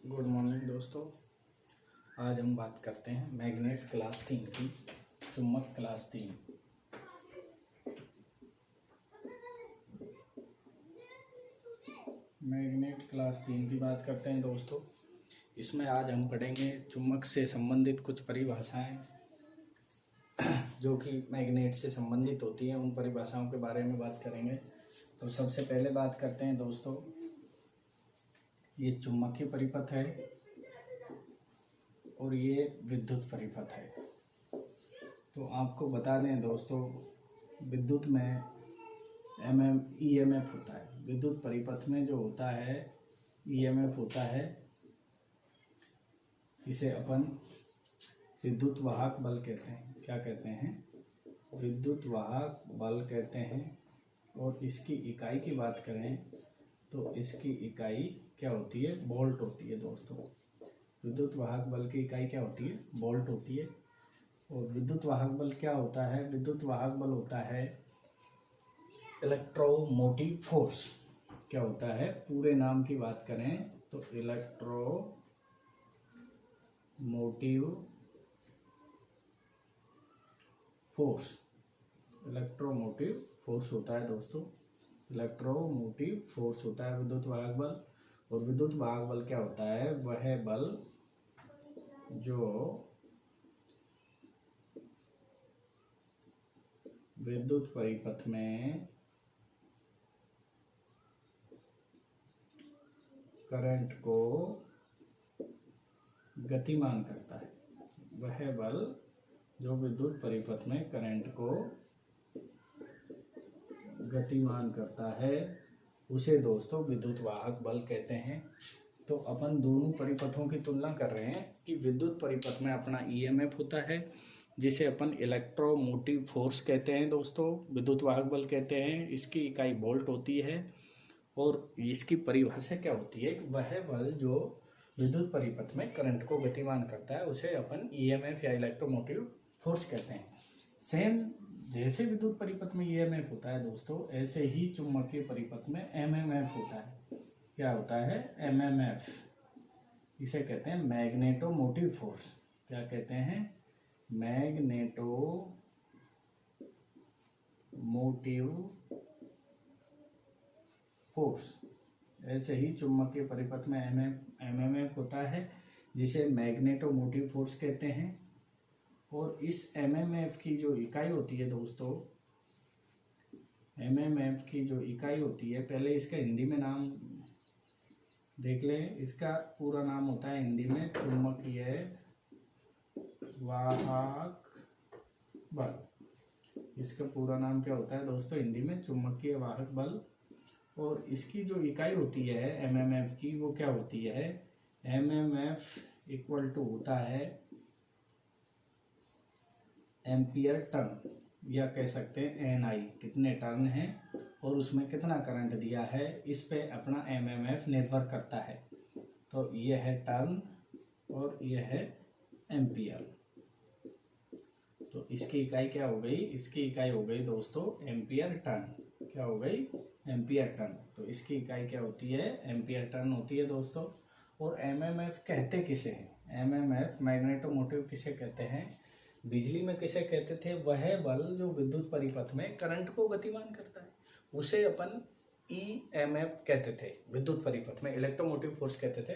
Good morning दोस्तों। आज हम बात करते हैं मैग्नेट क्लास 3 की, चुंबक क्लास 3। मैग्नेट क्लास 3 की बात करते हैं दोस्तों। इसमें आज हम पढ़ेंगे चुंबक से संबंधित कुछ परिभाषाएं जो कि मैग्नेट से संबंधित होती हैं। उन परिभाषाओं के बारे में बात करेंगे। तो सबसे पहले बात करते हैं दोस्तों, ये चुंबकीय परिपथ है और ये विद्युत परिपथ है। तो आपको बता दें दोस्तों, विद्युत में ईएमएफ होता है। विद्युत परिपथ में जो होता है ईएमएफ होता है, इसे अपन विद्युत वाहक बल कहते हैं। क्या कहते हैं? विद्युत वाहक बल कहते हैं। और इसकी इकाई की बात करें तो इसकी इकाई क्या होती है? वोल्ट होती है दोस्तों। विद्युत वाहक बल की इकाई क्या होती है? वोल्ट होती है। और विद्युत वाहक बल क्या होता है? विद्युत वाहक बल होता है इलेक्ट्रोमोटिव फोर्स। क्या होता है? पूरे नाम की बात करें तो इलेक्ट्रोमोटिव फोर्स। इलेक्ट्रोमोटिव फोर्स होता है दोस्तों। इलेक्ट्रोमोटिव फोर्स होता है विद्युत वाहक बल। और विद्युत वाहक बल क्या होता है? वह बल जो विद्युत परिपथ में करंट को गतिमान करता है। वह बल जो विद्युत परिपथ में करंट को गतिमान करता है उसे दोस्तों विद्युत वाहक बल कहते हैं। तो अपन दोनों परिपथों की तुलना कर रहे हैं कि विद्युत परिपथ में अपना ईएमएफ होता है, जिसे अपन इलेक्ट्रोमोटिव फोर्स कहते हैं दोस्तों, विद्युत वाहक बल कहते हैं। इसकी इकाई वोल्ट होती है। और इसकी परिभाषा क्या होती है? वह बल जो विद्युत परिपथ में करंट को गतिमान करता है उसे अपन ईएमएफ या इलेक्ट्रोमोटिव फोर्स कहते हैं। सेम जैसे विद्युत परिपथ में ईएमएफ होता है दोस्तों, ऐसे ही चुंबकीय परिपथ में एमएमएफ होता है। क्या होता है? एमएमएफ। इसे कहते हैं मैग्नेटोमोटिव फोर्स। क्या कहते हैं? Magnetomotive force. ऐसे ही चुंबकीय परिपथ में एमएमएफ होता है, जिसे मैग्नेटोमोटिव फोर्स कहते हैं। और इस एमएमएफ की जो इकाई होती है दोस्तों, एमएमएफ की जो इकाई होती है, पहले इसका हिंदी में नाम देख लें। इसका पूरा नाम होता है हिंदी में चुंबकीय वाहक बल। इसका पूरा नाम क्या होता है दोस्तों? हिंदी में चुंबकीय वाहक बल। और इसकी जो इकाई होती है एमएमएफ की, वो क्या होती है? एमएमएफ इक्वल टू होता है एम्पियर टर्न, या कह सकते हैं एनआई। कितने टर्न हैं और उसमें कितना करंट दिया है, इस पे अपना एमएमएफ निर्भर करता है। तो यह है टर्न और यह है एम्पियर। तो इसकी इकाई क्या हो गई? इसकी इकाई हो गई दोस्तों एम्पियर टर्न। क्या हो गई? Ampere turn. तो इसकी इकाई क्या होती है? एम्पियर टर्न होती है दोस्तों। और एमएमएफ कहते किसे हैं? एमएमएफ मैग्नेटोमोटिव किसे कहते हैं? बिजली में किसे कहते थे? वह बल जो विद्युत परिपथ में करंट को गतिमान करता है उसे अपन ईएमएफ कहते थे। विद्युत परिपथ में इलेक्ट्रोमोटिव फोर्स कहते थे।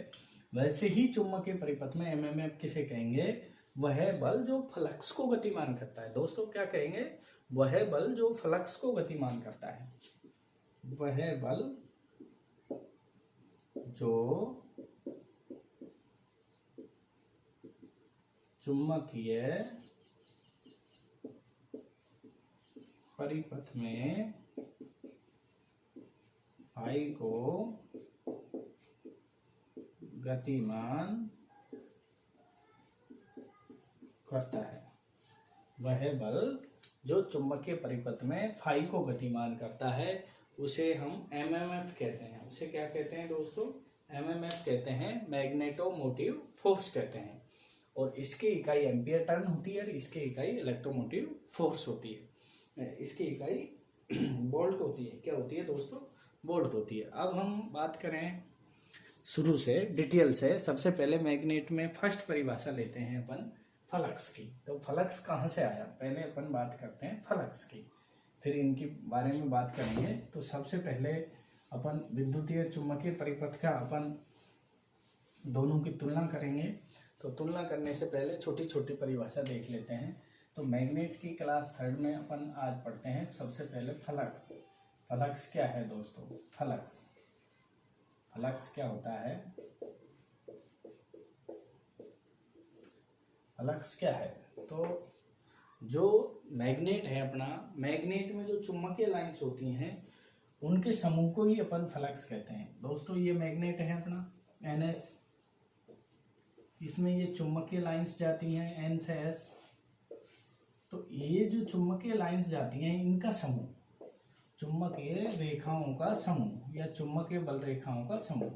वैसे ही चुंबकीय परिपथ में एमएमएफ किसे कहेंगे? वह बल जो फ्लक्स को गतिमान करता है दोस्तों। क्या कहेंगे? वह बल जो फ्लक्स को गतिमान करता है। वह बल जो चुंबकीय परिपथ में फाई को गतिमान करता है। वह बल जो चुंबकीय परिपथ में फाई को गतिमान करता है उसे हम एमएमएफ कहते हैं। उसे क्या कहते हैं दोस्तों? एमएमएफ कहते हैं, मैग्नेटोमोटिव फोर्स कहते हैं। और इसकी इकाई एम्पियर टर्न होती है और इसकी इकाई इलेक्ट्रोमोटिव फोर्स होती है। इसकी इकाई वोल्ट होती है। क्या होती है दोस्तों? वोल्ट होती है। अब हम बात करें शुरू से डिटेल से सबसे पहले मैग्नेट में फर्स्ट परिभाषा लेते हैं अपन फ्लक्स की। तो फ्लक्स कहाँ से आया, पहले अपन बात करते हैं फ्लक्स की, फिर इनके बारे में बात करेंगे। तो सबसे पहले अपन विद्युतीय चुम्बकीय परिपथ का अपन दोनों की तुलना करेंगे। तो तुलना करने से पहले छोटी छोटी परिभाषा देख लेते हैं। तो मैग्नेट की क्लास 3rd में अपन आज पढ़ते हैं सबसे पहले फ्लक्स। फ्लक्स क्या है दोस्तों, फ्लक्स क्या होता है, फ्लक्स क्या है। तो जो मैग्नेट है अपना, मैग्नेट में जो चुंबकीय लाइंस होती हैं उनके समूह को ही अपन फ्लक्स कहते हैं दोस्तों। ये मैग्नेट है अपना NS, इसमें ये चुंबकीय लाइंस जाती हैं N से S। तो ये जो चुंबकीय लाइंस जाती हैं इनका समूह, चुंबकीय रेखाओं का समूह या चुंबकीय बल रेखाओं का समूह,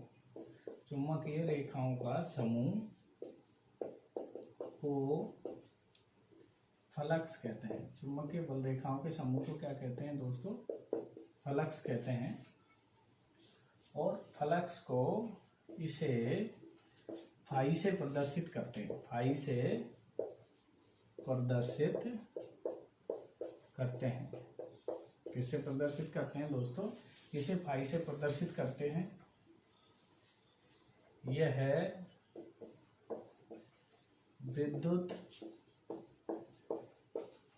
चुंबकीय रेखाओं का समूह को फ्लक्स कहते हैं। चुंबकीय बल रेखाओं के समूह को क्या कहते हैं दोस्तों, फ्लक्स कहते हैं। और फ्लक्स को इसे फाई से प्रदर्शित करते हैं, फाई से प्रदर्शित करते हैं। किससे प्रदर्शित करते हैं दोस्तों, इसे फाई से प्रदर्शित करते हैं। यह है विद्युत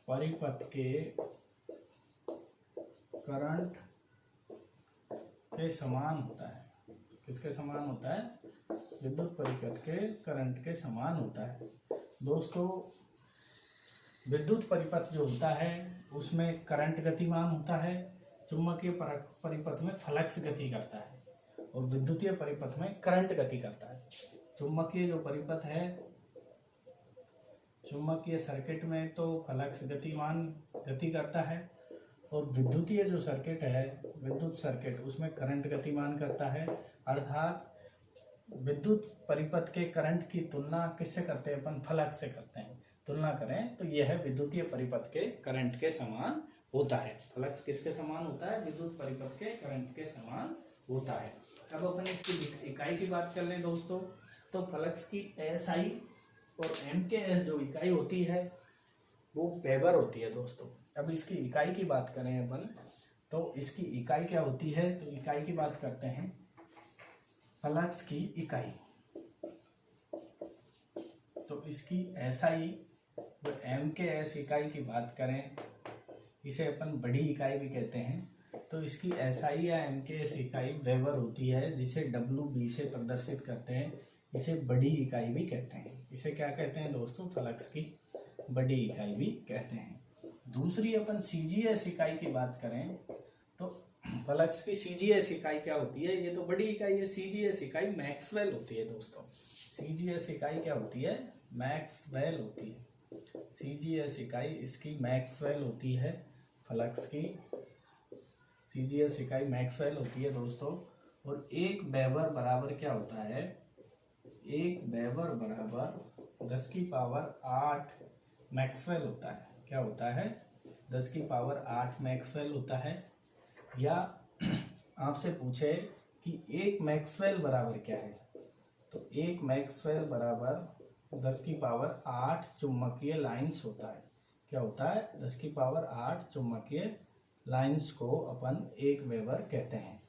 परिपथ के करंट के समान होता है। किसके समान होता है, विद्युत परिपथ के करंट के समान होता है दोस्तों। विद्युत परिपथ जो होता है उसमें करंट गतिमान होता है, चुंबकीय परिपथ में फ्लक्स गति करता है और विद्युतीय परिपथ में करंट गति करता है। चुंबकीय जो परिपथ है, चुंबकीय सर्किट में तो फ्लक्स गतिमान गति करता है और विद्युतीय जो सर्किट है, विद्युत सर्किट, उसमें करंट गतिमान करता है। अर्थात विद्युत परिपथ के करंट की तुलना किससे करते हैं अपन, फ्लक्स से करते हैं। तुलना करें तो यह विद्युतीय परिपथ के करंट के समान होता है। फ्लक्स किसके समान होता है, विद्युत परिपथ के करंट के समान होता है। अब अपन इसकी इकाई की बात कर लें दोस्तों। तो फ्लक्स की SI और MKS जो इकाई होती है वो वेबर होती है दोस्तों। अब इसकी इकाई की बात करें अपन, तो इसकी इकाई क्या होती है, तो इकाई की बात करते हैं। फ्लक्स की इकाई, तो इसकी SI और MKS इकाई की बात करें, इसे अपन बड़ी इकाई भी कहते हैं। तो इसकी SI या MKS इकाई वेबर होती है, जिसे WB से प्रदर्शित करते हैं। इसे बड़ी इकाई भी कहते हैं। इसे क्या कहते हैं दोस्तों, फ्लक्स की बड़ी इकाई भी कहते हैं। दूसरी अपन CGS इकाई की बात करें तो फ्लक्स की CGS इकाई क्या होती है, ये तो बड़ी इकाई है। CGS इकाई मैक्सवेल होती है दोस्तों। CGS इकाई क्या होती है, मैक्सवेल होती है। CGS इकाई इसकी मैक्सवेल होती है। फ्लक्स की CGS इकाई मैक्सवेल होती है दोस्तों। और 1 वेबर बराबर क्या होता है, 1 वेबर बराबर 10 की पावर 8 मैक्सवेल होता है। क्या होता है, 10 की पावर 8 मैक्सवेल होता है। या आपसे पूछे कि 1 मैक्सवेल बराबर क्या है, तो 1 मैक्सवेल बराबर 10 की पावर 8 चुंबकीय लाइंस होता है। क्या होता है, 10 की पावर 8 चुंबकीय लाइंस को अपन 1 वेबर कहते हैं।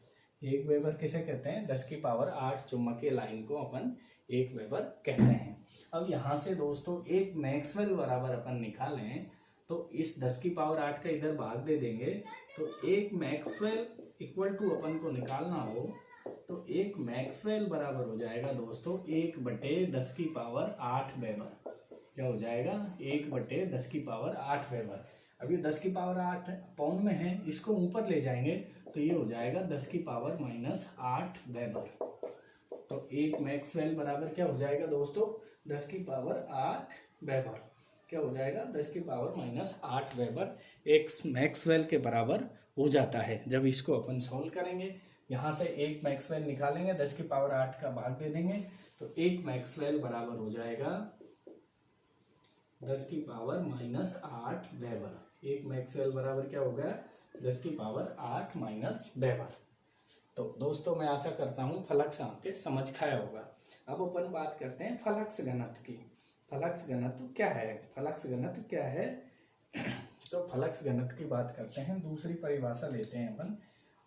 1 वेबर किसे कहते हैं, 10 की पावर 8 चुंबकीय लाइन को अपन 1 वेबर कहते हैं। अब यहाँ से दोस्तों 1 मैक्सवेल बराबर अपन निकालें तो इस 10 की पावर 8 का इधर भाग दे देंगे। तो 1 मैक्सवेल इक्वल टू अपन को निकालना हो तो 1 मैक्सवेल बराबर हो जाएगा दोस्तों 1/10 की पावर 8 वेबर। क्या हो जाएगा, 1/10 की पावर 8 वेबर। अब ये 10 की पावर 8 पाउंड में है, इसको ऊपर ले जाएंगे तो ये हो जाएगा 10 की पावर -8 वेबर। तो 1 मैक्सवेल बराबर क्या हो जाएगा दोस्तों, 10 की पावर 8 वेबर। क्या हो जाएगा, 10 की पावर -8 वेबर 1 मैक्सवेल के बराबर हो जाता है। जब इसको अपन सॉल्व करेंगे, यहाँ से 1 मैक्सवेल निकालेंगे, 10 की पावर 8 का भाग दे देंगे तो 1 मैक्सवेल बराबर हो जाएगा 10 की पावर -8 वेबर। 1 मैक्सवेल बराबर क्या हो गया, 10 की पावर 8 वेबर। तो दोस्तों मैं आशा करता हूँ फ्लक्स आपके समझ खाया होगा। अब अपन बात करते हैं फ्लक्स घनत्व की। फ्लक्स घनत्व क्या है? फ्लक्स घनत्व क्या है? तो फ्लक्स घनत्व की बात करते हैं, दूसरी परिभाषा लेते हैं अपन।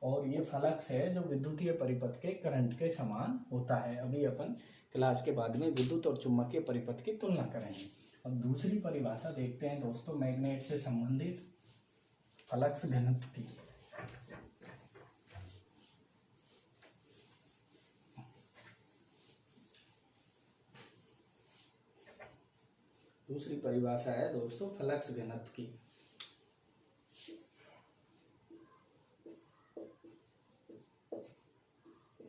और ये फ्लक्स है जो विद्युतीय परिपथ के करंट के समान होता है। अभी अपन क्लास के बाद में विद्युत और चुंबकीय परिपथ की तुलना करेंगे। अब दूसरी परिभाषा देखते हैं दोस्तों मैग्नेट से संबंधित फ्लक्स घनत्व की। दूसरी परिभाषा है दोस्तों फ्लक्स घनत्व की।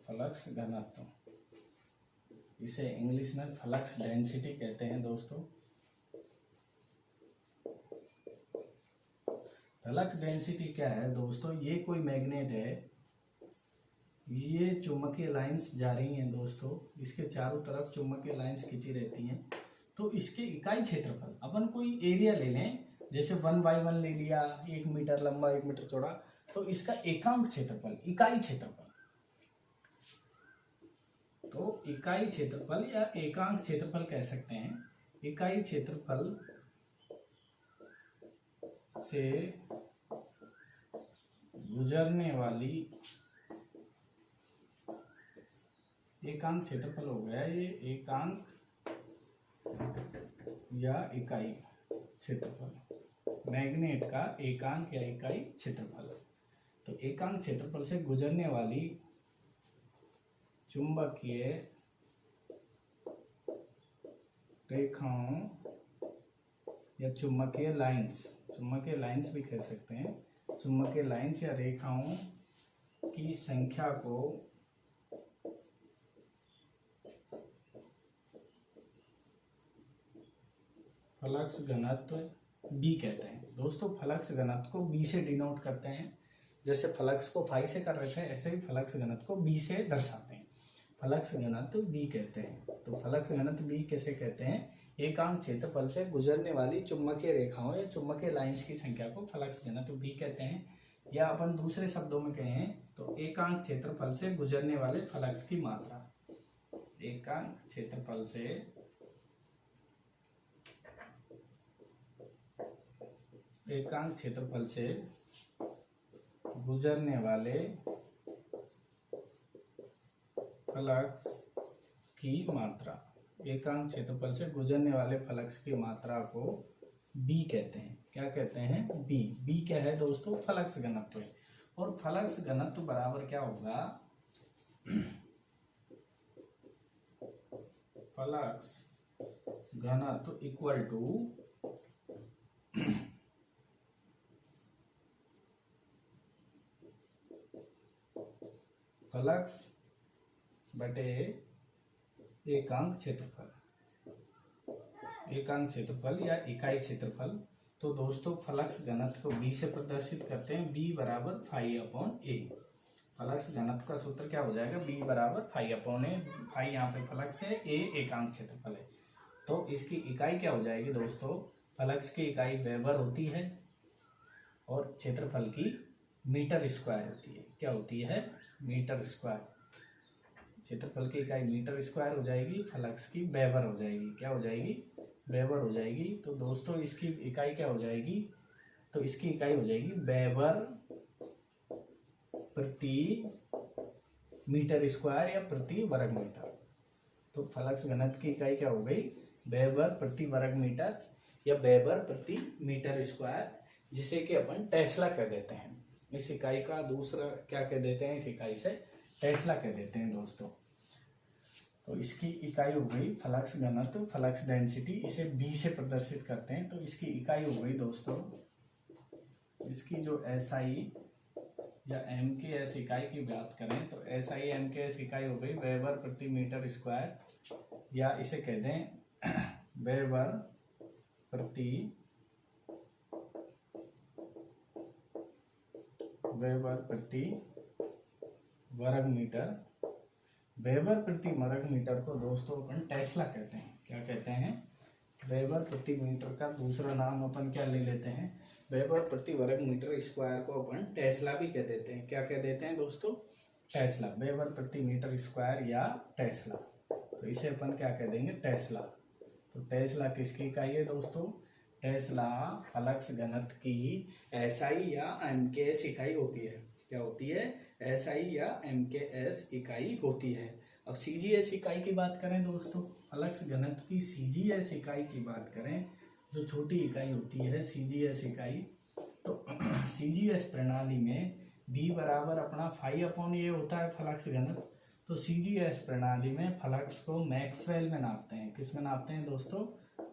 फ्लक्स घनत्व, इसे इंग्लिश में फ्लक्स डेंसिटी कहते हैं दोस्तों। फ्लक्स डेंसिटी क्या है दोस्तों? ये कोई मैग्नेट है, ये चुंबकीय लाइंस जा रही हैं दोस्तों, इसके चारों तरफ चुंबकीय लाइंस खींची रहती हैं। तो इसके इकाई क्षेत्रफल, अपन कोई एरिया ले लें, जैसे 1/1 ले लिया, 1 मीटर लंबा 1 मीटर चौड़ा, तो इसका एकांक क्षेत्रफल, इकाई क्षेत्रफल, तो इकाई क्षेत्रफल या एकांक क्षेत्रफल कह सकते हैं। इकाई क्षेत्रफल से गुजरने वाली, एकांक क्षेत्रफल हो गया ये, एकांक या इकाई क्षेत्रफल, मैग्नेट का एकांक या इकाई क्षेत्रफल। तो एकांक क्षेत्रफल से गुजरने वाली चुंबकीय रेखाओं या चुंबकीय लाइंस भी कह सकते हैं, चुंबकीय लाइंस या रेखाओं की संख्या को फ्लक्स घनत्व बी कहते हैं दोस्तों। फ्लक्स घनत्व को बी से डिनोट करते हैं, जैसे फ्लक्स को फाई से कर रहे थे, ऐसे ही फ्लक्स घनत्व को बी से दर्शाते हैं। फ्लक्स घनत्व बी कहते हैं। तो फ्लक्स घनत्व बी कैसे कहते हैं? एकांक क्षेत्रफल से गुजरने वाली चुंबकीय रेखाओं या चुंबकीय लाइंस की संख्या को फ्लक्स घनत्व बी कहते हैं। या अपन दूसरे शब्दों में कहें तो एकांक क्षेत्रफल से गुजरने वाले फ्लक्स की मात्रा, एकांक क्षेत्रफल से गुजरने वाले फ्लक्स की मात्रा, एकांक क्षेत्रफल से गुजरने वाले फ्लक्स की मात्रा को बी कहते हैं। क्या कहते हैं? बी। बी क्या है दोस्तों? फ्लक्स घनत्व है। और फ्लक्स घनत्व बराबर क्या होगा? फ्लक्स घनत्व इक्वल टू फ्लक्स बटे एकांक क्षेत्रफल, एकांक क्षेत्रफल या इकाई क्षेत्रफल। तो दोस्तों फ्लक्स घनत्व को बी से प्रदर्शित करते हैं, बी बराबर φ/a। फ्लक्स घनत्व का सूत्र क्या हो जाएगा? बी बराबर φ/a। फाई यहाँ पे फ्लक्स है, ए एकांक क्षेत्रफल है। तो इसकी इकाई क्या हो जाएगी दोस्तों? फ्लक्स की इकाई वेबर होती है और क्षेत्रफल की मीटर स्क्वायर होती है। क्या होती है? Metre square. क्षेत्रफल की इकाई मीटर स्क्वायर हो जाएगी, फ्लक्स की वेबर हो जाएगी। क्या हो जाएगी? वेबर हो जाएगी। तो दोस्तों इसकी इकाई क्या हो जाएगी? तो इसकी इकाई हो जाएगी वेबर प्रति मीटर स्क्वायर या प्रति वर्ग मीटर। तो फ्लक्स घनत्व की इकाई क्या हो गई? वेबर प्रति वर्ग मीटर या वेबर प्रति मीटर स्क्वायर, जिसे कि अपन टेस्ला कह देते हैं। इस इकाई का दूसरा क्या कह देते हैं? इस इकाई से टेस्ला कह देते हैं दोस्तों। तो इसकी इकाई हो गई फ्लक्स घनत्व, फ्लक्स डेंसिटी, इसे बी से प्रदर्शित करते हैं। तो इसकी इकाई हो गई दोस्तों, इसकी जो एसआई या एमकेएस इकाई की बात करें तो एसआई एमकेएस इकाई हो गई वेबर प्रति मीटर स्क्वायर, या इसे कह दें वेबर प्रति वर्ग मीटर। वेबर प्रति वर्ग मीटर को दोस्तों अपन टेस्ला कहते हैं। क्या कहते हैं? वेबर प्रति मीटर का दूसरा नाम अपन क्या ले लेते हैं? वेबर प्रति वर्ग मीटर स्क्वायर को अपन टेस्ला भी कह देते हैं। क्या कह देते हैं दोस्तों? टेस्ला, वेबर प्रति मीटर स्क्वायर या टेस्ला। तो इसे अपन क्या कह देंगे, टेस्ला। तो टेस्ला किसकी इकाई है दोस्तों, टेस्ला फ्लक्स घनत्व की एसआई या एमकेएस इकाई होती है। क्या होती है, एसआई या एमकेएस इकाई होती है। अब सीजीएस इकाई की बात करें दोस्तों, फ्लक्स घनत्व की सीजीएस इकाई की बात करें, जो छोटी इकाई होती है सीजीएस इकाई, तो सीजीएस प्रणाली में बी बराबर अपना फाई अपॉन ए होता है फ्लक्स घनत्व। तो सीजीएस प्रणाली में फ्लक्स को मैक्सवेल में नापते हैं। किस में नापते हैं दोस्तों,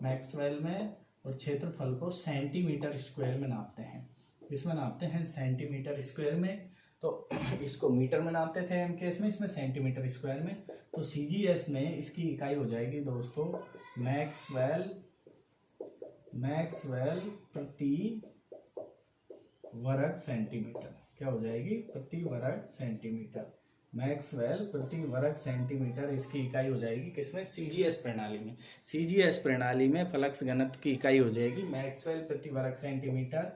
मैक्सवेल में। और क्षेत्रफल को सेंटीमीटर स्क्वायर में नापते हैं। किस में नापते हैं, सेंटीमीटर स्क्वायर में। तो इसको मीटर में नापते थे एमकेएस में, इसमें सेंटीमीटर स्क्वायर में। तो सीजीएस में इसकी इकाई हो जाएगी दोस्तों मैक्सवेल प्रति वर्ग सेंटीमीटर। क्या हो जाएगी, प्रति वर्ग सेंटीमीटर। मैक्सवेल प्रति वर्ग सेंटीमीटर इसकी इकाई हो जाएगी किसमें, सीजीएस प्रणाली में। सीजीएस प्रणाली में फ्लक्स घनत्व की इकाई हो जाएगी मैक्सवेल प्रति वर्ग सेंटीमीटर,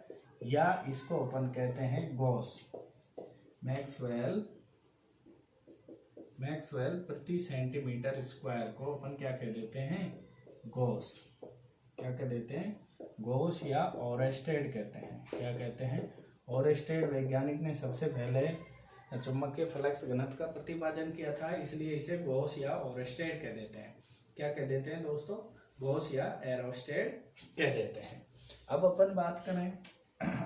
या इसको अपन कहते हैं गॉस। मैक्सवेल प्रति सेंटीमीटर स्क्वायर को अपन क्या कह देते हैं, गॉस। क्या कह देते हैं, गॉस या ओरेस्टेड कहते हैं। क्या कहते हैं, ओरेस्टेड वैज्ञानिक ने सबसे पहले चुंबकीय फ्लक्स घनत्व का प्रतिपादन किया था, इसलिए इसे गॉस या ओरेस्टेड कह देते हैं। क्या कह देते हैं दोस्तों, गॉस या एरोस्टेड कह देते हैं। अब अपन बात करें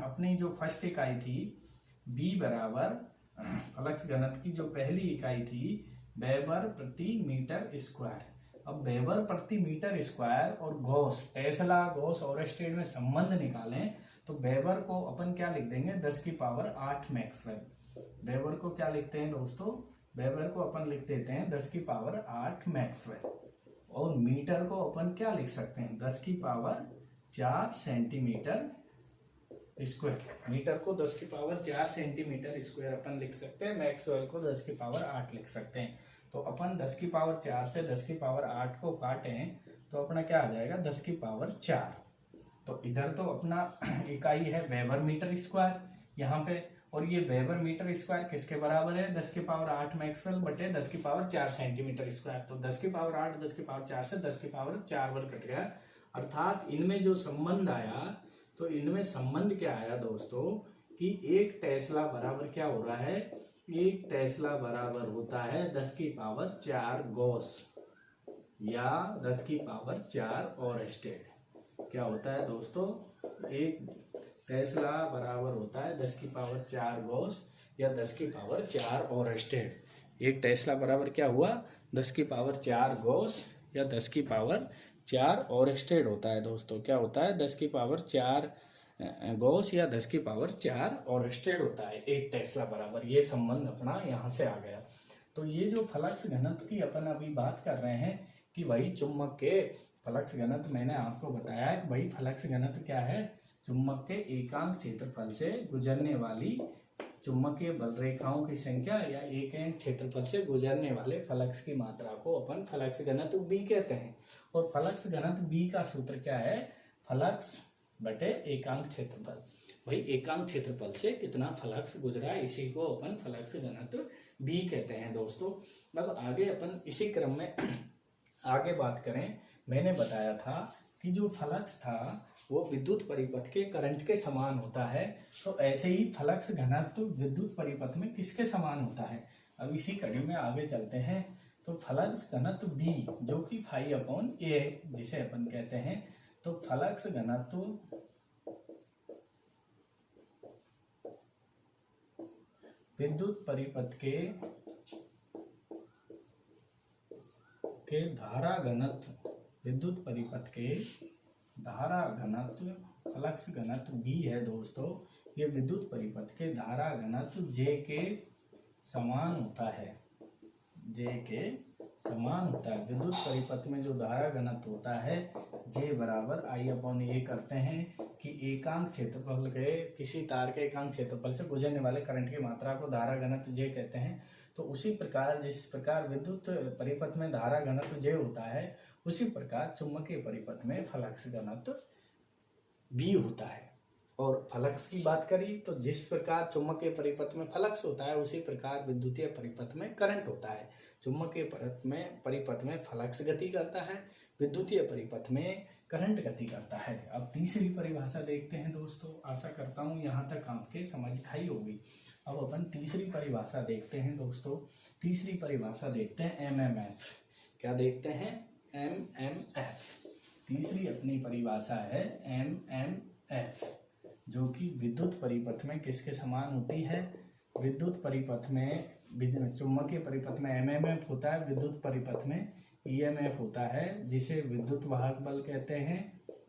अपनी जो फर्स्ट इकाई थी, बी बराबर फ्लक्स घनत्व की जो पहली इकाई थी वेबर प्रति मीटर स्क्वायर। अब वेबर प्रति मीटर स्क्वायर और गॉस, टेस्ला, गॉस, ओरेस्टेड में संबंध निकालें तो वेबर को अपन क्या लिख देंगे, 10 की पावर 8 मैक्सवेल। वेबर को क्या लिखते हैं दोस्तों, वेबर को अपन लिख देते हैं 10 की पावर 8 मैक्सवेल। और मीटर को अपन क्या लिख सकते हैं, 10 की पावर 4 सेंटीमीटर स्क्वायर। मीटर को 10 की पावर 4 सेंटीमीटर स्क्वायर अपन लिख सकते हैं, मैक्सवेल को 10 की पावर 8 लिख सकते हैं। तो अपन 10 की पावर 4 से 10 की पावर 8 को काटें तो अपना क्या आ जाएगा, 10 की पावर 4। तो इधर तो अपना इकाई है वेबर मीटर स्क्वायर यहाँ पे, और ये वेबर मीटर स्क्वायर किसके बराबर है, 10 की पावर 8 मैक्सवेल बटे 10 की पावर 4 सेंटीमीटर स्क्वायर। तो 10 की पावर 8 10 की पावर 4 से 10 की पावर 4 वर्ग कट गया, अर्थात इनमें जो संबंध आया, तो इनमें संबंध क्या आया दोस्तों कि एक टेस्ला बराबर क्या हो रहा है, एक टेस्ला बराबर होता है 10 की पावर 4 गॉस या 10 की पावर 4 ओरेस्टेड। क्या होता है दोस्तों, एक टेस्ला बराबर होता है 10 की पावर 4 गॉस या 10 की पावर 4 ओरेस्टेड। एक टेस्ला बराबर क्या हुआ, 10 की पावर 4 गॉस या 10 की पावर 4 ओरेस्टेड होता है दोस्तों। क्या होता है, 10 की पावर 4 गॉस या 10 की पावर 4 ओरेस्टेड होता है एक टेस्ला बराबर। ये संबंध अपना यहाँ से आ गया। तो ये जो फ्लक्स घनत्व की अपन अभी बात कर रहे हैं कि भाई चुंबक के फ्लक्स घनत्व, मैंने आपको बताया है भाई फ्लक्स घनत्व क्या है, चुंबक के एकांक क्षेत्रफल से गुजरने वाली चुंबकीय बल रेखाओं की संख्या या एकांक क्षेत्रफल से गुजरने वाले फ्लक्स की मात्रा को अपन फ्लक्स घनत्व बी कहते हैं। और फ्लक्स घनत्व बी का सूत्र क्या है, फ्लक्स बटे एकांक क्षेत्रफल। भाई एकांक क्षेत्रफल से कितना फ्लक्स गुजरा है, इसी को अपन फ्लक्स घनत्व बी कहते हैं दोस्तों। अब आगे अपन इसी क्रम में आगे बात करें, मैंने बताया था कि जो फ्लक्स था वो विद्युत परिपथ के करंट के समान होता है, तो ऐसे ही फ्लक्स घनत्व विद्युत परिपथ में किसके समान होता है। अब इसी कड़ी में आगे चलते हैं। तो फ्लक्स घनत्व बी जो कि फाई अपॉन ए जिसे अपन कहते हैं, तो फ्लक्स घनत्व विद्युत परिपथ के धारा घनत्व, विद्युत परिपथ के धारा घनत्व फ्लक्स घनत्व बी है दोस्तों। ये विद्युत परिपथ के धारा घनत्व जे के समान होता है, जे के समान होता है। विद्युत परिपथ में जो धारा घनत्व होता है जे बराबर आई अपॉन ए करते हैं कि एकांक क्षेत्रफल के, किसी तार के एकांक क्षेत्रफल से गुजरने वाले करंट की मात्रा को धारा घनत्व जे कहते हैं। तो उसी प्रकार जिस प्रकार विद्युत परिपथ में धारा घनत्व जे होता है, उसी प्रकार चुंबकीय परिपथ में फ्लक्स घनत्व बी होता है। और फ्लक्स की बात करी तो जिस प्रकार चुंबकीय परिपथ में फ्लक्स होता है उसी प्रकार विद्युतीय परिपथ में करंट होता है। चुंबकीय परिपथ में फ्लक्स गति करता है, विद्युतीय परिपथ में करंट गति करता है। अब तीसरी परिभाषा देखते हैं दोस्तों। आशा करता हूँ यहाँ तक आपके समझ आई होगी। अब अपन तीसरी परिभाषा देखते हैं दोस्तों। तीसरी परिभाषा देखते हैं एमएमएफ। क्या देखते हैं? एमएमएफ। तीसरी अपनी परिभाषा है एमएमएफ, जो कि विद्युत परिपथ में किसके समान होती है? विद्युत परिपथ में, चुंबकीय परिपथ में एमएमएफ होता है, विद्युत परिपथ में ईएमएफ होता है, जिसे विद्युत वाहक बल कहते हैं।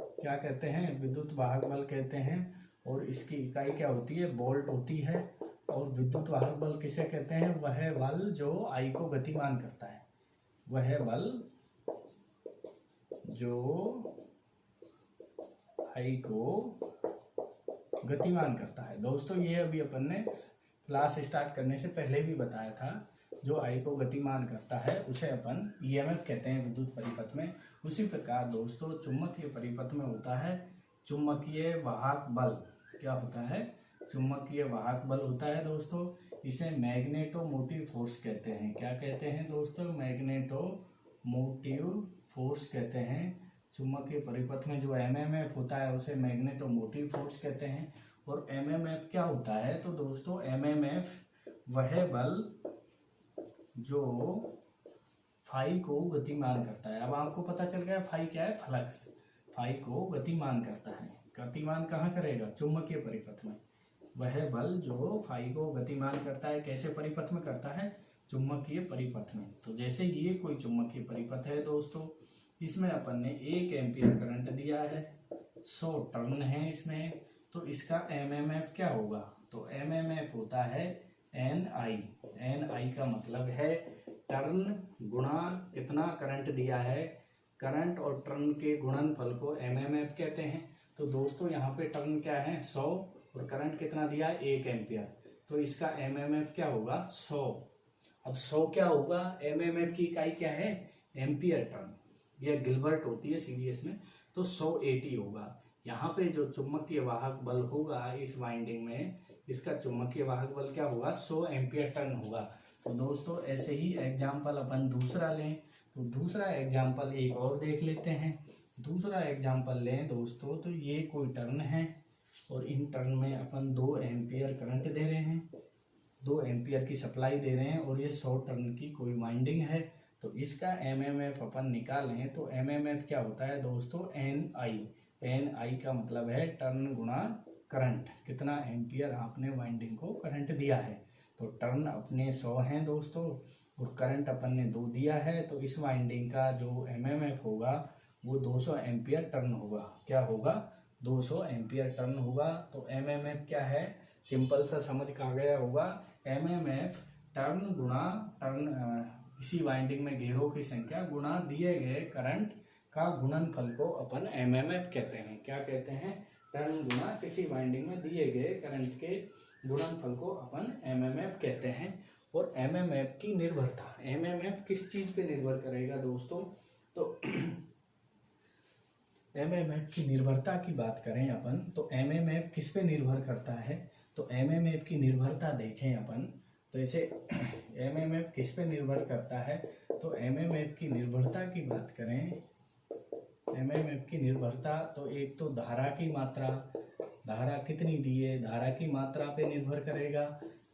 क्या कहते हैं? विद्युत वाहक बल कहते हैं। और इसकी इकाई क्या होती है? वोल्ट होती है। और विद्युत वाहक बल किसे कहते हैं? वह बल जो आई को गतिमान करता है, वह बल जो आई को गतिमान करता है। दोस्तों ये अभी अपन ने क्लास स्टार्ट करने से पहले भी बताया था। जो आई को गतिमान करता है उसे अपन ईएमएफ कहते हैं विद्युत परिपथ में। उसी प्रकार दोस्तों चुंबकीय परिपथ में होता है चुंबकीय वाहक बल। क्या होता है? चुंबकीय वाहक बल होता है दोस्तों। इसे मैग्नेटोमोटिव फोर्स कहते हैं। क्या कहते हैं दोस्तों? मैग्नेटोमोटिव फोर्स कहते हैं। चुंबकीय परिपथ में जो एमएमएफ होता है उसे मैग्नेटोमोटिव फोर्स कहते हैं। और एमएमएफ क्या होता है? तो दोस्तों एमएमएफ वह बल जो फाई को गतिमान करता है। अब आपको पता चल गया फाई क्या है? फ्लक्स। फाई को गतिमान करता है। गतिमान कहाँ करेगा? चुंबकीय परिपथ में। वह बल जो फाई को गतिमान करता है कैसे परिपथ में करता है? चुंबकीय परिपथ में। तो जैसे ये कोई चुंबकीय परिपथ है दोस्तों, इसमें अपन ने 1 एम्पियर करंट दिया है, 100 टर्न है इसमें, तो इसका एमएमएफ क्या होगा? तो एमएमएफ होता है एन आई। एन आई का मतलब है टर्न गुणा कितना करंट दिया है। करंट और टर्न के गुणनफल को एमएमएफ कहते हैं। तो दोस्तों यहाँ पे टर्न क्या है? 100 और करंट कितना दिया है? 1 एम्पियर। तो इसका एमएमएफ क्या होगा? 100। अब 100 क्या होगा? एमएमएफ की इकाई क्या है? Ampere turn. यह गिलबर्ट होती है सीजीएस में। तो 180 होगा। यहाँ पे जो चुंबकीय वाहक बल होगा इस वाइंडिंग में, इसका चुंबकीय वाहक बल क्या होगा? 100 एम्पियर टर्न होगा। तो दोस्तों ऐसे ही एग्जाम्पल अपन दूसरा लें। तो दूसरा एग्जाम्पल एक और देख लेते हैं। दूसरा एग्जाम्पल लें दोस्तों, तो ये कोई टर्न है और इन टर्न में अपन 2 एम्पियर करंट दे रहे हैं, 2 एम्पियर की सप्लाई दे रहे हैं और ये 100 टर्न की कोई वाइंडिंग है। तो इसका एमएमएफ अपन निकालें तो एमएमएफ क्या होता है दोस्तों? एन आई। एन आई का मतलब है टर्न गुणा करंट। कितना एम्पियर आपने वाइंडिंग को करंट दिया है। तो टर्न अपने 100 हैं दोस्तों और करंट अपन ने 2 दिया है। तो इस वाइंडिंग का जो एमएमएफ होगा वो 200 एम्पियर टर्न होगा। क्या होगा? 200 एम्पियर टर्न होगा। तो एमएमएफ क्या है? सिंपल सा समझ का गया होगा। एमएमएफ टर्न गुणा टर्न, इसी वाइंडिंग में घेरों की संख्या गुणा दिए गए करंट का गुणनफल को अपन एमएमएफ कहते हैं। क्या कहते हैं? टर्न गुणा किसी वाइंडिंग में दिए गए करंट के गुणनफल को अपन एमएमएफ कहते हैं। और एमएमएफ की निर्भरता, एमएमएफ किस चीज पे निर्भर करेगा दोस्तों? तो एमएमएफ की निर्भरता की बात करें अपन, तो एमएमएफ किस पे निर्भर करता है? तो एमएमएफ की निर्भरता देखें अपन, तो ऐसे एमएमएफ किस पे निर्भर करता है? तो एमएमएफ की निर्भरता की बात करें, एमएमएफ की निर्भरता तो एक तो धारा की मात्रा, धारा कितनी दी है, धारा की मात्रा पे निर्भर करेगा।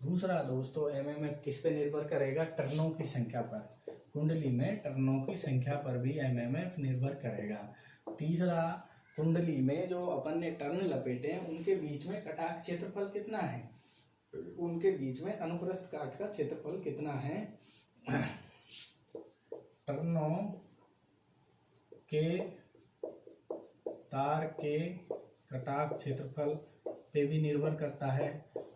दूसरा दोस्तों एमएमएफ किस पे निर्भर करेगा? टर्नों की संख्या पर। कुंडली में टर्नों की संख्या पर भी एमएमएफ निर्भर करेगा। तीसरा, कुंडली में जो अपन ने टर्न लपेटे हैं उनके बीच में कटाक्ष क्षेत्रफल कितना है, उनके बीच में अनुप्रस्थ काट का क्षेत्रफल कितना है। टर्नों के तार के कटाक्ष क्षेत्रफल पे भी निर्भर करता है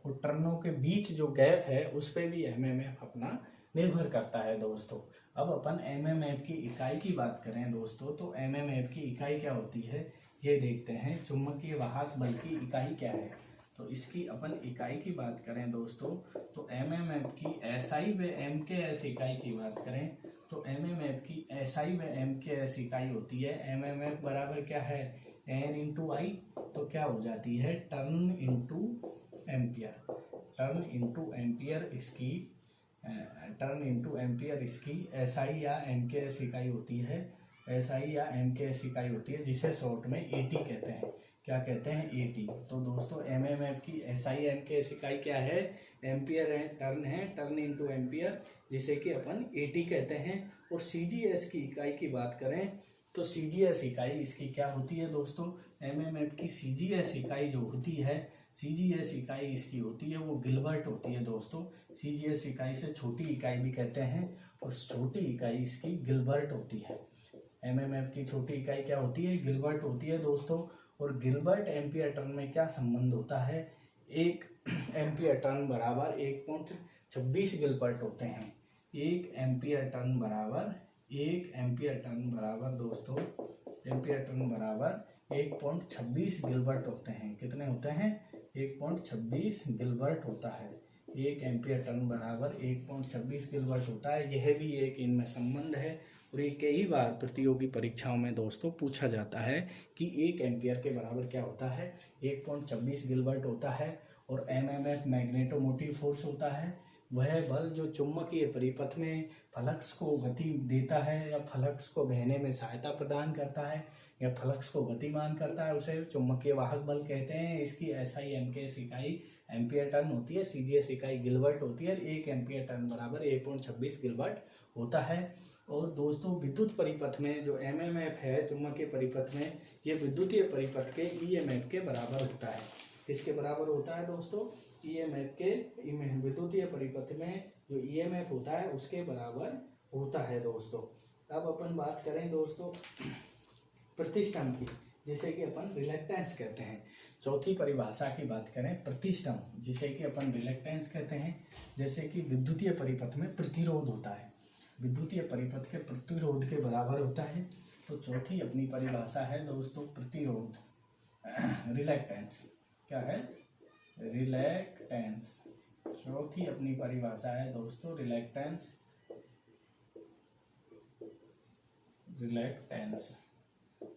और टर्नों के बीच जो गैप है उस पे भी एमएमएफ अपना निर्भर करता है दोस्तों। अब अपन एमएमएफ की इकाई की बात करें दोस्तों, तो एमएमएफ की इकाई क्या होती है ये देखते हैं। चुंबकीय वाहक बल की इकाई क्या है, तो इसकी अपन इकाई की बात करें दोस्तों, तो एमएमएफ की एसआई व एमकेएस इकाई की बात करें तो एमएमएफ की एसआई व एमकेएस इकाई होती है। एमएमएफ बराबर क्या है? एन इंटू आई, तो क्या हो जाती है turn into ampere. Turn into ampere इसकी एसआई या एमकेएस इकाई होती है। एसआई या एमकेएस इकाई होती है जिसे शॉर्ट में एटी कहते हैं। क्या कहते हैं? एटी। तो दोस्तों एमएमएफ की एसआई एमकेएस इकाई क्या है? एम्पियर है, टर्न इंटू एम्पियर, जिसे कि अपन एटी कहते हैं। और सीजीएस की इकाई की बात करें तो सीजीएस इकाई इसकी क्या होती है दोस्तों? एमएमएफ की सीजीएस इकाई जो होती है, सीजीएस इकाई इसकी होती है वो गिलबर्ट होती है दोस्तों। सीजीएस इकाई से छोटी इकाई भी कहते हैं और छोटी इकाई इसकी गिलबर्ट होती है। एमएमएफ की छोटी इकाई क्या होती है? गिलबर्ट होती है दोस्तों। और गिलबर्ट एम्पियर टर्न में क्या संबंध होता है? एक एम्पियर टर्न बराबर 1.26 गिलबर्ट होते हैं। एक एम्पियर टर्न बराबर दोस्तों 1.26 गिलबर्ट होते हैं। कितने होते हैं? 1.26 गिलबर्ट होता है। एक एम्पियर टर्न बराबर 1.26 गिलबर्ट होता है। यह भी एक इनमें संबंध है और ये कई बार प्रतियोगी परीक्षाओं में दोस्तों पूछा जाता है कि एक एम्पियर के बराबर क्या होता है? 1.26 गिलबर्ट होता है। और एमएमएफ मैग्नेटोमोटिव फोर्स होता है, वह बल जो चुंबकीय परिपथ में फ्लक्स को गति देता है या फ्लक्स को बहने में सहायता प्रदान करता है या फ्लक्स को गतिमान करता है, उसे चुंबकीय वाहक बल कहते हैं। इसकी एसआई एमकेएस इकाई एम्पियर टर्न होती है, सीजीएस इकाई गिलबर्ट होती है। एक एम्पियर टर्न बराबर 1.26 गिलबर्ट होता है। और दोस्तों विद्युत परिपथ में जो एमएमएफ है चुंबकीय परिपथ में, ये विद्युतीय परिपथ के ईएमएफ के बराबर होता है। किसके बराबर होता है दोस्तों? ईएमएफ के, विद्युतीय परिपथ में जो ईएमएफ होता है उसके बराबर होता है दोस्तों। अब अपन बात करें दोस्तों प्रतिष्ठम की, जिसे कि अपन रिलक्टेंस कहते हैं। चौथी परिभाषा की बात करें प्रतिष्ठम, जिसे कि अपन रिलक्टेंस कहते हैं। जैसे कि विद्युतीय परिपथ में प्रतिरोध होता है, विद्युतीय परिपथ के प्रतिरोध के बराबर होता है। तो चौथी अपनी परिभाषा है दोस्तों प्रतिरोध, रिलक्टेंस। क्या है? रिलक्टेंस। चौथी अपनी परिभाषा है दोस्तों रिलक्टेंस।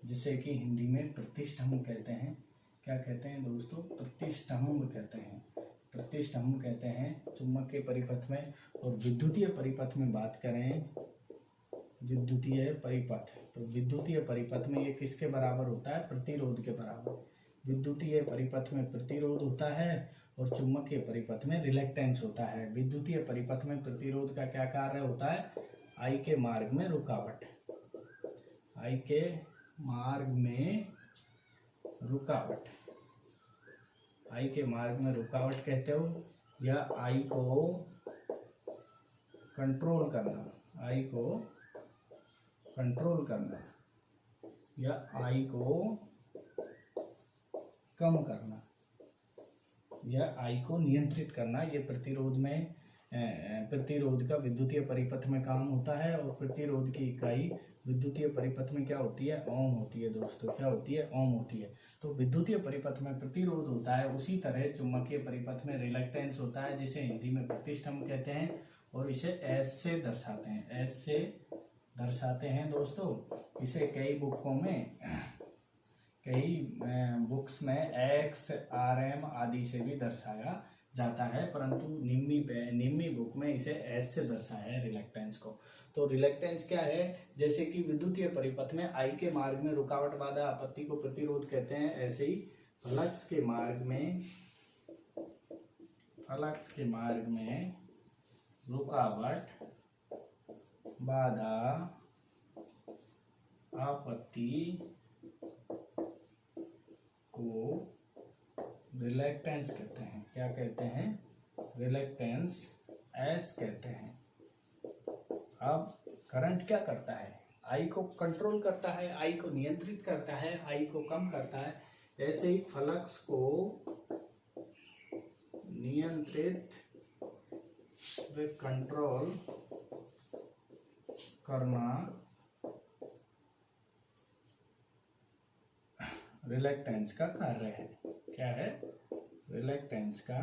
जिसे कि हिंदी में प्रतिष्ठम्भ कहते हैं। क्या कहते हैं दोस्तों? प्रतिष्ठम्भ कहते हैं। प्रतिष्ठम्भ कहते हैं चुंबकीय परिपथ में। और विद्युतीय परिपथ में बात करें, विद्युतीय परिपथ, तो विद्युतीय परिपथ में ये किसके बराबर होता है? प्रतिरोध के बराबर। विद्युतीय परिपथ में प्रतिरोध होता है और चुंबकीय परिपथ में रिलक्टेंस होता है। विद्युतीय परिपथ में प्रतिरोध का क्या कार्य होता है? आई के मार्ग में रुकावट। आई के मार्ग में रुकावट, आई के मार्ग में रुकावट कहते हो, या आई को कंट्रोल करना, आई को कंट्रोल करना या आई को कम करना या आई को नियंत्रित करना, ये प्रतिरोध का विद्युतीय परिपथ में काम होता है। और प्रतिरोध की इकाई विद्युतीय परिपथ में क्या होती है? ओम होती है दोस्तों। क्या होती है? ओम होती है। तो विद्युतीय परिपथ में प्रतिरोध होता है, उसी तरह चुंबकीय परिपथ में रिलक्टेंस होता है, जिसे हिंदी में प्रतिष्ठम्भ कहते हैं। और इसे एस से दर्शाते हैं, एस से दर्शाते हैं दोस्तों। इसे कई बुक्स में एक्स, आर एम आदि से भी दर्शाया जाता है, परंतु निम्नी बुक में इसे एस से दर्शाया है रिलक्टेंस को। तो रिलक्टेंस क्या है? जैसे कि विद्युतीय परिपथ में आई के मार्ग में रुकावट, बाधा, आपत्ति को प्रतिरोध कहते हैं, ऐसे ही फ्लक्स के मार्ग में रुकावट, बाधा, आपत्ति को रिलक्टेंस कहते हैं। क्या कहते हैं? रिलक्टेंस एस कहते हैं। अब करंट क्या करता है? आई को कंट्रोल करता है, आई को नियंत्रित करता है, आई को कम करता है। ऐसे ही फ्लक्स को नियंत्रित व कंट्रोल करना रिलक्टेंस का कार्य है। क्या है? रिलक्टेंस का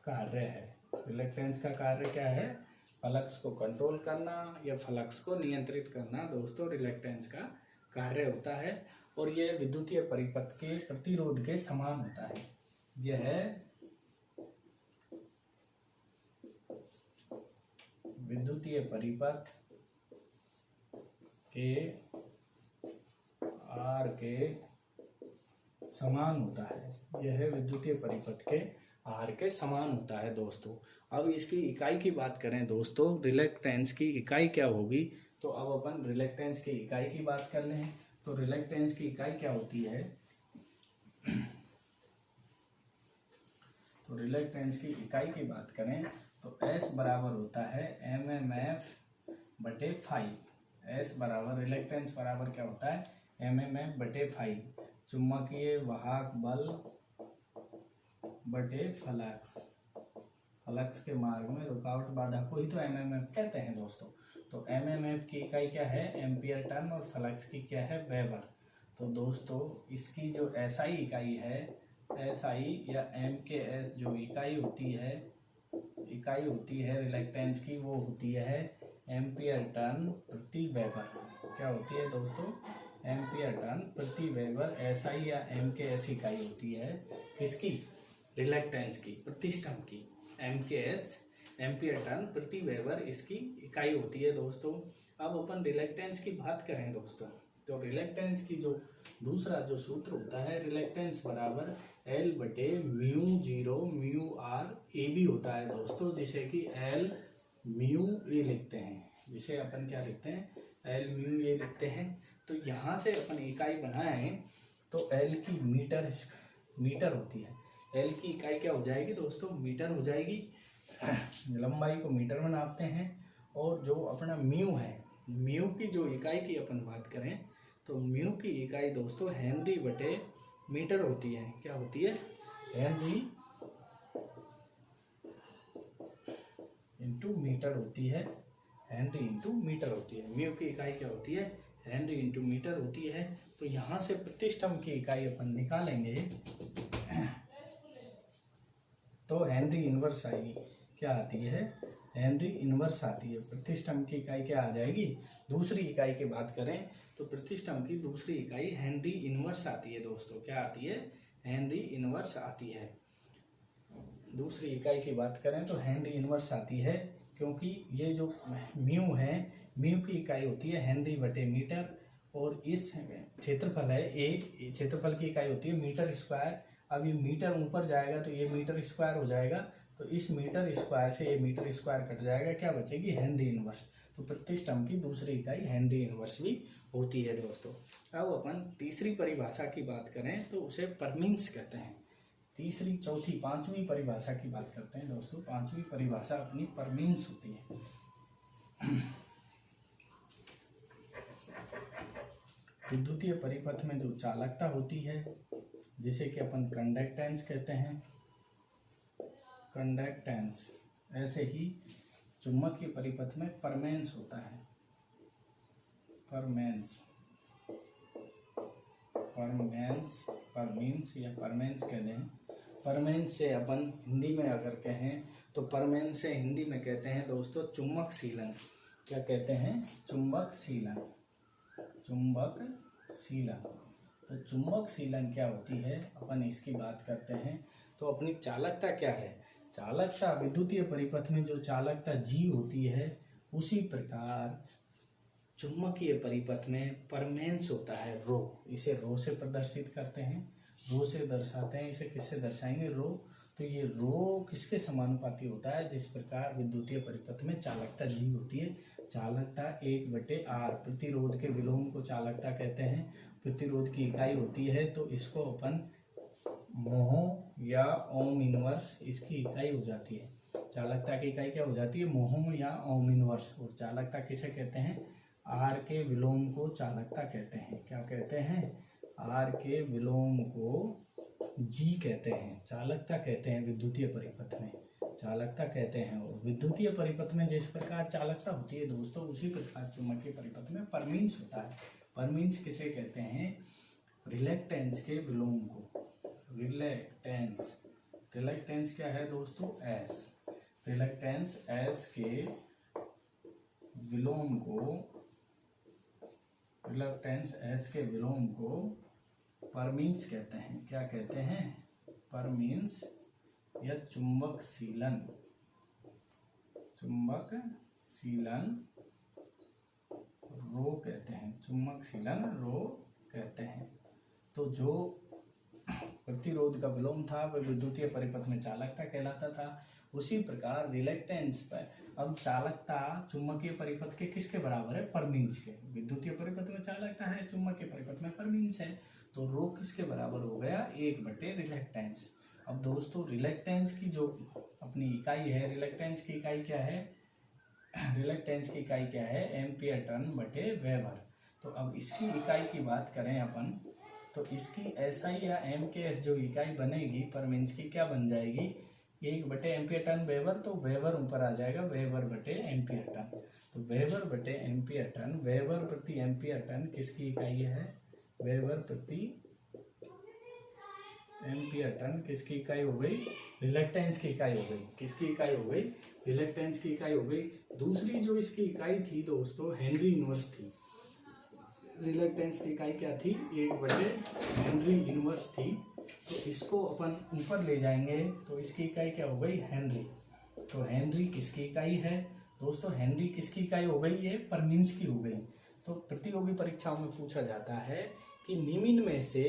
कार्य है। रिलक्टेंस का कार्य क्या है? फ्लक्स को कंट्रोल करना या फ्लक्स को नियंत्रित करना दोस्तों रिलक्टेंस का कार्य होता है। और यह विद्युतीय परिपथ के प्रतिरोध के समान होता है। यह विद्युतीय परिपथ के आर के समान होता है। यह विद्युतीय परिपथ के आर के समान होता है दोस्तों। अब इसकी इकाई की बात करें दोस्तों, रिलेक्टेंस की इकाई क्या होगी, तो अब अपन रिलेक्टेंस की इकाई की बात कर लें। तो रिलेक्टेंस की इकाई क्या होती है, तो रिलेक्टेंस की इकाई की बात करें तो S बराबर होता है mmf/5। S बराबर रिलेक्टेंस बराबर क्या होता है, mmf/5। चुंबकीय वाहक बल बटे फ्लक्स, फ्लक्स के मार्ग में रुकावट बाधा को ही तो mmf कहते हैं दोस्तों। तो mmf की इकाई क्या है, एम्पियर टर्न, और फ्लक्स की क्या है, वेबर। तो दोस्तों इसकी जो SI इकाई है, SI या MKS जो इकाई होती है रिलेक्टेंस की, वो होती है एम्पियर टर्न प्रति वेबर। क्या होती है दोस्तों, एम्पियर टर्न प्रति वेबर। SI या MKS इकाई होती है किसकी, रिलेक्टेंस की, प्रतिष्ठम की। MKS एम्पियर टर्न प्रति वेबर इसकी इकाई होती है दोस्तों। अब अपन रिलेक्टेंस की बात करें दोस्तों, तो रिलेक्टेंस की जो दूसरा जो सूत्र होता है, रिलेक्टेंस बराबर L बटे mu 0 mu R A B होता है दोस्तों, जिसे कि L म्यू ए लिखते हैं, जिसे अपन क्या लिखते हैं, L म्यू ए लिखते हैं। तो यहाँ से अपन इकाई बनाएं तो L की मीटर होती है। L की इकाई क्या हो जाएगी दोस्तों, मीटर हो जाएगी। लंबाई को मीटर में नापते हैं। और जो अपना म्यू है, म्यू की जो इकाई की अपन बात करें तो म्यू की इकाई दोस्तों हेनरी बटे मीटर होती है। क्या होती है, हेनरी इंटू मीटर होती है, हेनरी इंटू मीटर होती है। म्यू की इकाई क्या होती है, हेनरी इंटू मीटर होती है। तो यहाँ से प्रतिष्ठम की इकाई अपन निकालेंगे तो हेनरी इनवर्स आएगी। क्या आती है, हेनरी इनवर्स आती है। प्रतिष्ठम की इकाई क्या आ जाएगी, दूसरी इकाई की बात करें तो प्रतिष्ठम की दूसरी इकाई हेनरी इनवर्स आती है दोस्तों। क्या आती है, हेनरी इनवर्स आती है। दूसरी इकाई की बात करें तो हेनरी इनवर्स आती है, क्योंकि ये जो म्यू है, म्यू की इकाई होती है हेनरी बटे मीटर, और इस क्षेत्रफल है ए, क्षेत्रफल की इकाई होती है मीटर स्क्वायर। अब ये मीटर ऊपर जाएगा तो ये मीटर स्क्वायर हो जाएगा, तो इस मीटर स्क्वायर से ये मीटर स्क्वायर कट जाएगा, क्या बचेगी, हेनरी इनवर्स। तो प्रतिष्ठम की दूसरी इकाई हेनरी इनवर्स भी होती है दोस्तों। अब अपन तीसरी परिभाषा की बात करें तो उसे परमीन्स कहते हैं। तीसरी, चौथी, पांचवी परिभाषा की बात करते हैं दोस्तों। पांचवी परिभाषा अपनी परमीन्स होती है। विद्युतीय परिपथ में जो चालकता होती है, जिसे कि अपन कंडक्टेंस कहते हैं, कंडक्टेंस। ऐसे ही चुंबकीय परिपथ में परमेंस होता है, परमेंस, परमीन्स या परमेंस कह दें। परमेंस से अपन हिंदी में अगर कहें तो परमेंस से हिंदी में कहते हैं दोस्तों चुंबक सीलन। क्या कहते हैं, चुंबक सीलन, चुंबक सीलन। तो चुंबक सीलन क्या होती है, अपन इसकी बात करते हैं। तो अपनी चालकता क्या है, चालकता विद्युतीय परिपथ में जो चालकता G होती है, उसी प्रकार चुंबकीय परिपथ में परमेंस होता है रो। इसे रो से प्रदर्शित करते हैं, रो से दर्शाते हैं। इसे किससे दर्शाएंगे, रो। तो ये रो किसके समानुपाती होता है, जिस प्रकार विद्युतीय परिपथ में चालकता G होती है। चालकता 1/R, प्रतिरोध के विलोम को चालकता कहते हैं। प्रतिरोध की इकाई होती है, तो इसको अपन मोह या ओम इनवर्स इसकी इकाई हो जाती है। चालकता की इकाई क्या हो जाती है, मोह या ओम इनवर्स। और चालकता किसे कहते हैं, आर के विलोम को चालकता कहते हैं। क्या कहते हैं, आर के विलोम को जी कहते हैं, चालकता कहते हैं। विद्युतीय परिपथ में चालकता कहते हैं। और विद्युतीय परिपथ में जिस प्रकार चालकता होती है दोस्तों, उसी प्रकार चुंबकीय परिपथ में परमीन्स होता है। परमीन्स किसे कहते हैं, रिलेक्टेंस के विलोम को। रिलेक्टेंस, रिलेक्टेंस क्या है दोस्तों, एस। रिलेक्टेंस एस के विलोम को, रिलेक्टेंस एस के विलोम को पर मीन्स कहते हैं, क्या कहते हैं, पर मीन्स या चुंबक सीलन, चुंबक सीलन रो कहते हैं, चुंबक सीलन रो कहते हैं। तो जो प्रतिरोध का विलोम था वह विद्युतीय परिपथ में चालकता कहलाता था। उसी प्रकार रिलेक्टेंस पर अब चालकता चुंबकीय परिपथ के किसके बराबर है, परमीन्स के। विद्युतीय परिपथ में चालकता है, चुंबकीय परिपथ में परमीन्स है, तो रो किसके बराबर हो गया, 1/रिलेक्टेंस। अब दोस्तों रिलेक्टेंस की जो अपनी इकाई है, रिलेक्टेंस की इकाई क्या है, रिलेक्टेंस की इकाई क्या है, एम्पियर टर्न बटे वेबर। तो अब इसकी इकाई की बात करें अपन, तो इसकी एसआई या एम के एस जो इकाई बनेगी पर मीन्स की क्या बन जाएगी, 1/एम्पियर टर्न वेबर। तो वेबर ऊपर आ जाएगा, वेबर बटे एम्पियर टर्न। तो वेबर बटे एम्पियर टर्न, वेबर प्रति एम्पियर टर्न किसकी इकाई है, वेबर प्रति एम्पियर टर्न किसकी इकाई हो गई, रिलेक्टेंस की इकाई हो गई। किसकी इकाई हो गई, रिलेक्टेंस की इकाई हो गई। दूसरी जो इसकी इकाई थी दोस्तों, हेनरी इनवर्स थी। रिलेक्टेंस की इकाई क्या थी, 1/हेनरी इनवर्स थी। तो इसको अपन ऊपर ले जाएंगे तो इसकी इकाई क्या हो गई, हेनरी। तो हेनरी किसकी इकाई है दोस्तों, हेनरी किसकी इकाई हो गई, ये परमीन्स की हो गई। तो प्रतियोगी परीक्षाओं में पूछा जाता है कि निम्न में से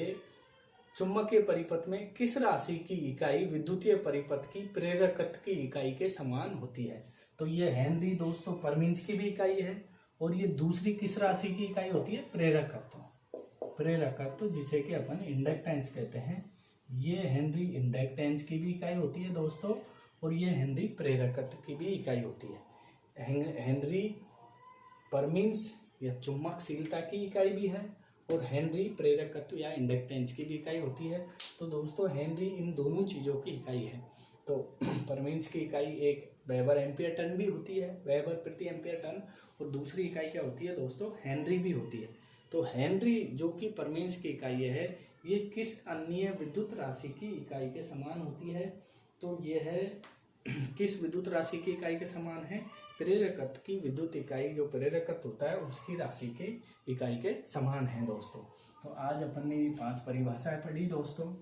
चुंबकीय परिपथ में किस राशि की इकाई विद्युतीय परिपथ की प्रेरकत्व की इकाई के समान होती है। तो ये हेनरी दोस्तों परमीन्स की भी इकाई है, और ये दूसरी किस राशि की इकाई होती है, प्रेरकत्व। प्रेरकत्व जिसे कि अपन इंडक्टेंस कहते हैं। ये हेनरी इंडक्टेंस की भी इकाई होती है दोस्तों, और ये हेनरी प्रेरकत्व की भी इकाई होती है। हेनरी परमीन्स या चुंबकशीलता की इकाई भी है, और हेनरी प्रेरकत्व या इंडक्टेंस की भी इकाई होती है। तो दोस्तों हेनरी इन दोनों चीज़ों की इकाई है। तो परमीन्स की इकाई एक वेबर एम्पियर टर्न भी होती है, वेबर प्रति एम्पियर टर्न, और दूसरी इकाई क्या होती है दोस्तों, हेनरी भी होती है। तो हेनरी जो कि परमीन्स की इकाई है, ये किस अन्य विद्युत राशि की इकाई के समान होती है, तो ये है किस विद्युत राशि की इकाई के समान है, प्रेरकत्व की विद्युत इकाई जो प्रेरकत्व होता है उसकी राशि के इकाई के समान है दोस्तों। तो आज अपन ने 5 परिभाषाएं पढ़ी दोस्तों।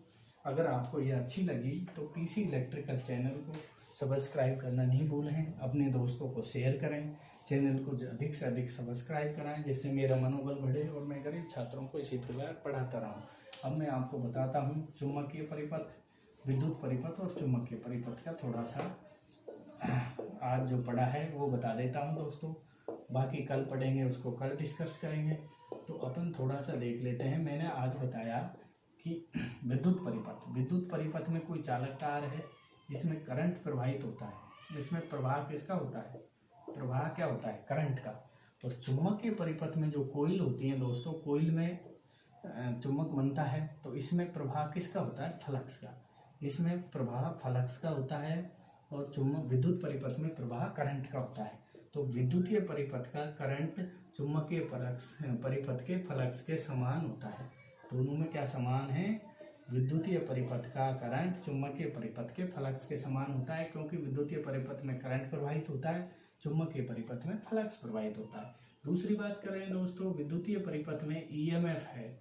अगर आपको ये अच्छी लगी तो पीसी इलेक्ट्रिकल चैनल को सब्सक्राइब करना नहीं भूलें, अपने दोस्तों को शेयर करें, चैनल को अधिक से अधिक सब्सक्राइब कराएं, जिससे मेरा मनोबल बढ़े और मैं गरीब छात्रों को इसी प्रकार पढ़ाता रहूं। अब मैं आपको बताता हूं चुंबकीय परिपथ, विद्युत परिपथ और चुंबकीय परिपथ का थोड़ा सा आज जो पढ़ा है वो बता देता हूं दोस्तों। बाकी कल पढ़ेंगे, उसको कल डिस्कस करेंगे। तो अपन थोड़ा सा देख लेते हैं। मैंने आज बताया कि विद्युत परिपथ में कोई चालक तार है, इसमें करंट प्रवाहित होता है। इसमें प्रवाह किसका होता है, प्रवाह क्या होता है, करंट का। और चुंबकीय परिपथ में जो कोइल होती है दोस्तों, कोइल में चुंबक बनता है, तो इसमें प्रवाह किसका होता है, फ्लक्स का। इसमें प्रवाह फ्लक्स का होता है, और विद्युत परिपथ में प्रवाह करंट का होता है। तो विद्युतीय परिपथ का करंट चुंबकीय परिपथ के फ्लक्स के समान होता है। दोनों में क्या समान है, विद्युतीय परिपथ का करंट चुंबकीय परिपथ के फ्लक्स के समान होता है, क्योंकि विद्युतीय परिपथ में करंट प्रवाहित होता है, चुंबकीय परिपथ में फ्लक्स प्रवाहित होता है। दूसरी बात करें दोस्तों, विद्युतीय परिपथ में ईएमएफ है,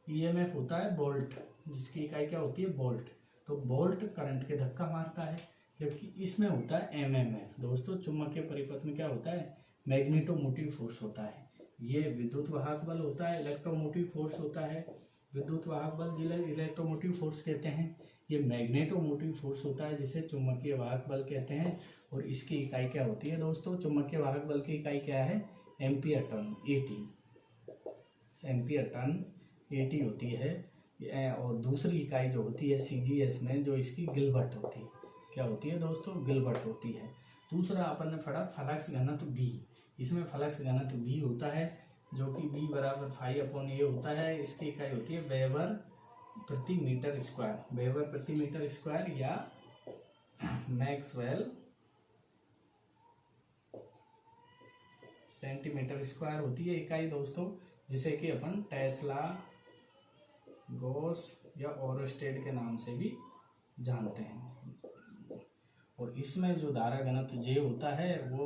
ईएमएफ होता है वोल्ट, जिसकी इकाई क्या होती है, वोल्ट। तो वोल्ट करंट के धक्का मारता है, जबकि इसमें होता है एमएमएफ। दोस्तों चुंबकीय परिपथ में क्या होता है, मैग्नेटोमोटिव फोर्स होता है। ये विद्युत वाहक बल होता है, इलेक्ट्रोमोटिव फोर्स होता है। विद्युत वाहक बल जिसे इलेक्ट्रोमोटिव फोर्स कहते हैं, ये मैग्नेटोमोटिव फोर्स होता है जिसे चुंबकीय वाहक बल कहते हैं। और इसकी इकाई क्या होती है दोस्तों, चुंबकीय वाहक बल की इकाई क्या है, ampere turn, eighty, ampere turn 80 होती है। और दूसरी इकाई जो होती है सीजीएस में, जो इसकी गिलबर्ट होती है, क्या होती है दोस्तों, गिलबर्ट होती है। दूसरा अपन ने पढ़ा फ्लक्स घनत्व बी। इसमें फ्लक्स घनत्व बी होता है, जो कि बी बराबर φ/a होता है। इसकी इकाई होती है वेबर प्रति मीटर स्क्वायर, वेबर प्रति मीटर स्क्वायर, या मैक्सवेल सेंटीमीटर स्क्वायर होती है इकाई दोस्तों, जिसे कि अपन टेस्ला, गॉस या ओरस्टेड के नाम से भी जानते हैं। और इसमें जो धारा घनत्व जे होता है वो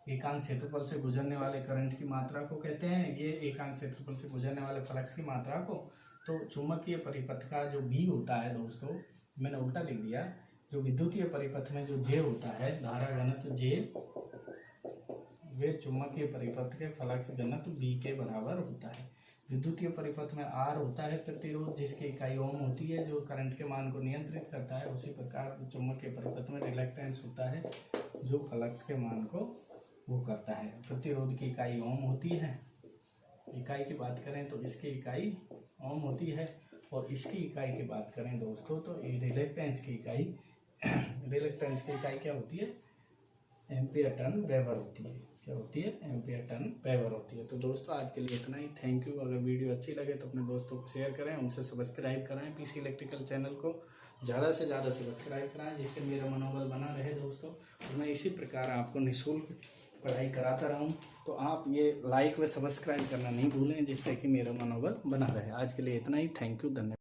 एकांक क्षेत्रफल से गुजरने वाले करंट की मात्रा को कहते हैं, ये एकांक क्षेत्रफल से गुजरने वाले फ्लक्स की मात्रा को। तो चुंबकीय परिपथ का जो बी होता है दोस्तों, मैंने उल्टा लिख दिया, जो विद्युतीय परिपथ में जो जे होता है, धारा घनत्व जे, वे चुंबकीय परिपथ के फ्लक्स घनत्व बी के बराबर होता है। विद्युतीय परिपथ में आर होता है प्रतिरोध, जिसकी इकाई ओम होती है, जो करंट के मान को नियंत्रित करता है। उसी प्रकार चुंबकीय परिपथ में रिलक्टेंस होता है, जो फ्लक्स के मान को वो करता है। प्रतिरोध की इकाई ओम होती है। इकाई की बात करें तो इसकी इकाई ओम होती है, और इसकी इकाई की बात करें दोस्तों तो रिलक्टेंस की इकाई क्या होती है, एम्पियर टर्न वेबर होती है। क्या होती है, एम्पियर टर्न वेबर होती है। तो दोस्तों आज के लिए इतना ही। Thank you. अगर वीडियो अच्छी लगे तो अपने दोस्तों को शेयर करें, उनसे सब्सक्राइब कराएं। पीसी इलेक्ट्रिकल चैनल को ज़्यादा से ज़्यादा सब्सक्राइब कराएं, जिससे मेरा मनोबल बना रहे दोस्तों, और मैं इसी प्रकार आपको निःशुल्क पढ़ाई कराता रहूं। तो आप ये लाइक व सब्सक्राइब करना नहीं भूलें, जिससे कि मेरा मनोबल बना रहे। आज के लिए इतना ही। थैंक यू, धन्यवाद।